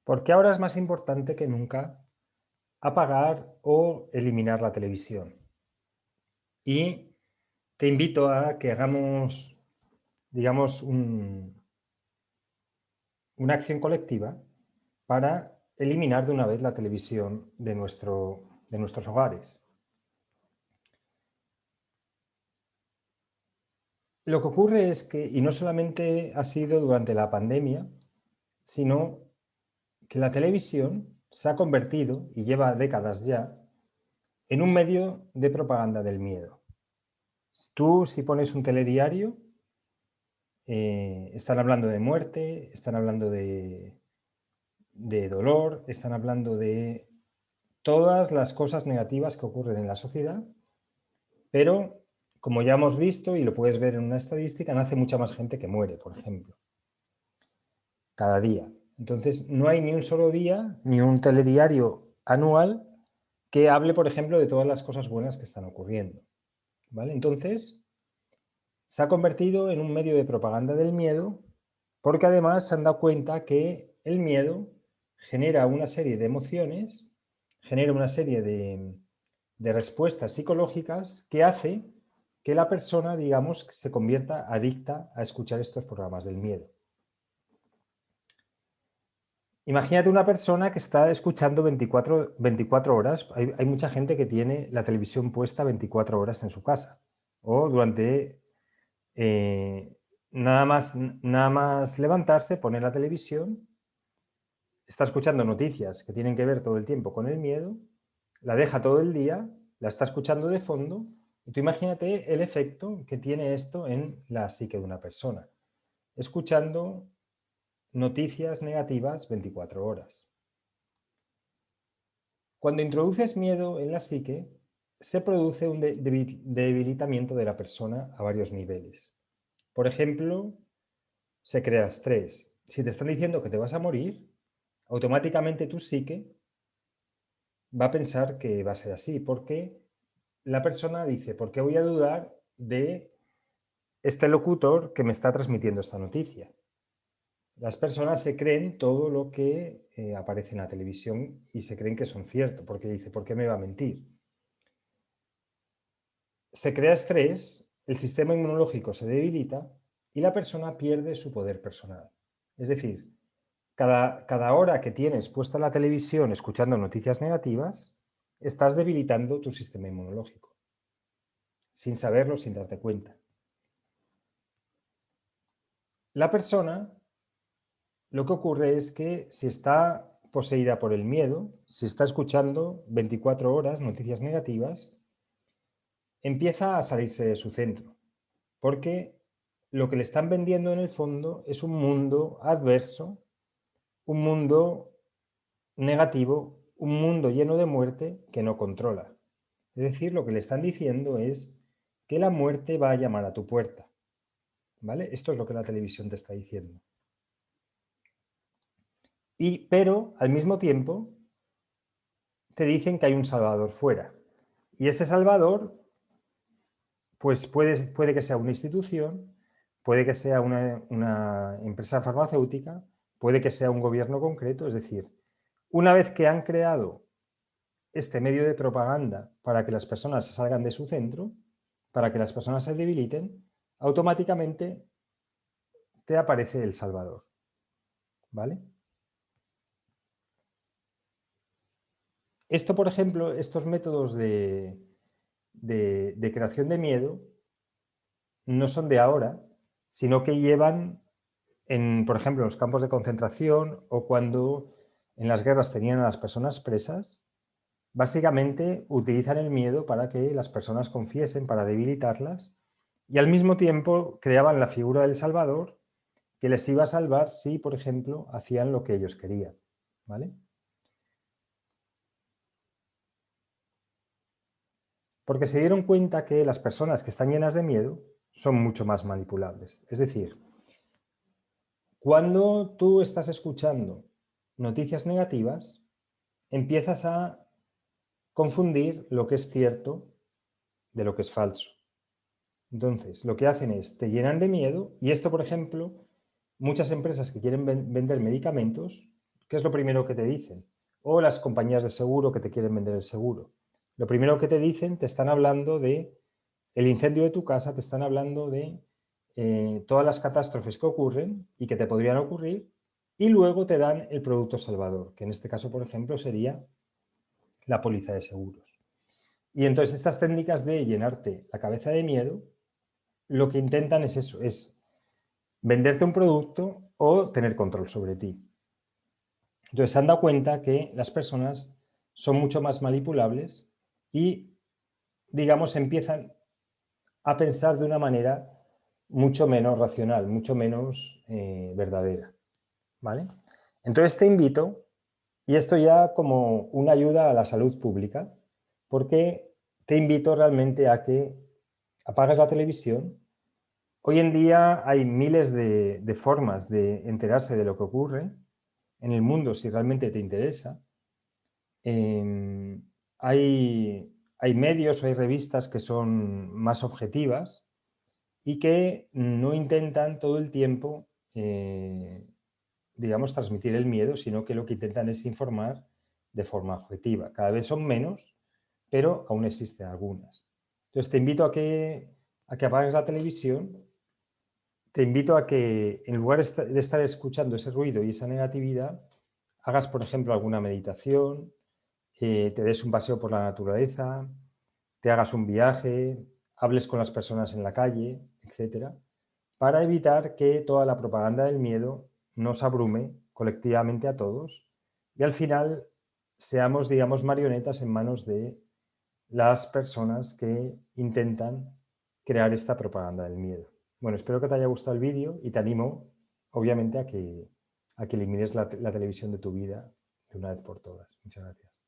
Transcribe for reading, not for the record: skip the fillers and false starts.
Porque ahora es más importante que nunca apagar o eliminar la televisión. Y te invito a que hagamos, digamos, una acción colectiva para eliminar de una vez la televisión de nuestros hogares. Lo que ocurre es que, y no solamente ha sido durante la pandemia, sino que la televisión se ha convertido, y lleva décadas ya, en un medio de propaganda del miedo. Tú, si pones un telediario, están hablando de muerte, están hablando de dolor, están hablando de todas las cosas negativas que ocurren en la sociedad, pero como ya hemos visto y lo puedes ver en una estadística, nace mucha más gente que muere, por ejemplo, cada día. Entonces, no hay ni un solo día, ni un telediario anual que hable, por ejemplo, de todas las cosas buenas que están ocurriendo. ¿Vale? Entonces, se ha convertido en un medio de propaganda del miedo porque además se han dado cuenta que el miedo genera una serie de emociones, genera una serie de respuestas psicológicas que hace que la persona, digamos, se convierta adicta a escuchar estos programas del miedo. Imagínate una persona que está escuchando 24 horas. Hay mucha gente que tiene la televisión puesta 24 horas en su casa o durante nada más levantarse, poner la televisión, está escuchando noticias que tienen que ver todo el tiempo con el miedo, la deja todo el día, la está escuchando de fondo, y tú imagínate el efecto que tiene esto en la psique de una persona, escuchando noticias negativas 24 horas. Cuando introduces miedo en la psique, se produce un debilitamiento de la persona a varios niveles. Por ejemplo, se crea estrés. Si te están diciendo que te vas a morir, automáticamente tu psique va a pensar que va a ser así, porque la persona dice, ¿por qué voy a dudar de este locutor que me está transmitiendo esta noticia? Las personas se creen todo lo que aparece en la televisión y se creen que son cierto, porque dice, ¿por qué me va a mentir? Se crea estrés, el sistema inmunológico se debilita y la persona pierde su poder personal. Es decir, cada hora que tienes puesta la televisión escuchando noticias negativas, estás debilitando tu sistema inmunológico, sin saberlo, sin darte cuenta. La persona, lo que ocurre es que si está poseída por el miedo, si está escuchando 24 horas noticias negativas, empieza a salirse de su centro, porque lo que le están vendiendo en el fondo es un mundo adverso, un mundo negativo, un mundo lleno de muerte que no controla. Es decir, lo que le están diciendo es que la muerte va a llamar a tu puerta. ¿Vale? Esto es lo que la televisión te está diciendo. Pero al mismo tiempo te dicen que hay un salvador fuera. Y ese salvador, pues puede que sea una institución, puede que sea una empresa farmacéutica, puede que sea un gobierno concreto. Es decir, una vez que han creado este medio de propaganda para que las personas salgan de su centro, para que las personas se debiliten, automáticamente te aparece el salvador. ¿Vale? Esto, por ejemplo, estos métodos de creación de miedo no son de ahora, sino que llevan, por ejemplo, en los campos de concentración o cuando en las guerras tenían a las personas presas, básicamente utilizan el miedo para que las personas confiesen, para debilitarlas, y al mismo tiempo creaban la figura del Salvador que les iba a salvar si, por ejemplo, hacían lo que ellos querían. ¿Vale? Porque se dieron cuenta que las personas que están llenas de miedo son mucho más manipulables. Es decir, cuando tú estás escuchando noticias negativas, empiezas a confundir lo que es cierto de lo que es falso. Entonces, lo que hacen es, te llenan de miedo y esto, por ejemplo, muchas empresas que quieren vender medicamentos ¿qué es lo primero que te dicen? O las compañías de seguro que te quieren vender el seguro. Lo primero que te dicen, te están hablando de el incendio de tu casa, te están hablando de todas las catástrofes que ocurren y que te podrían ocurrir, y luego te dan el producto salvador, que en este caso, por ejemplo, sería la póliza de seguros. Y entonces estas técnicas de llenarte la cabeza de miedo, lo que intentan es eso, es venderte un producto o tener control sobre ti. Entonces se han dado cuenta que las personas son mucho más manipulables y, digamos, empiezan a pensar de una manera mucho menos racional, mucho menos verdadera. ¿Vale? Entonces te invito, y esto ya como una ayuda a la salud pública, porque te invito realmente a que apagues la televisión. Hoy en día hay miles de formas de enterarse de lo que ocurre en el mundo si realmente te interesa. Hay medios o hay revistas que son más objetivas y que no intentan todo el tiempo, digamos, transmitir el miedo, sino que lo que intentan es informar de forma objetiva. Cada vez son menos, pero aún existen algunas. Entonces te invito a que apagues la televisión, te invito a que en lugar de estar escuchando ese ruido y esa negatividad, hagas, por ejemplo, alguna meditación, te des un paseo por la naturaleza, te hagas un viaje, hables con las personas en la calle, etcétera, para evitar que toda la propaganda del miedo nos abrume colectivamente a todos y al final seamos, digamos, marionetas en manos de las personas que intentan crear esta propaganda del miedo. Bueno, espero que te haya gustado el vídeo y te animo, obviamente, a que elimines la televisión de tu vida de una vez por todas. Muchas gracias.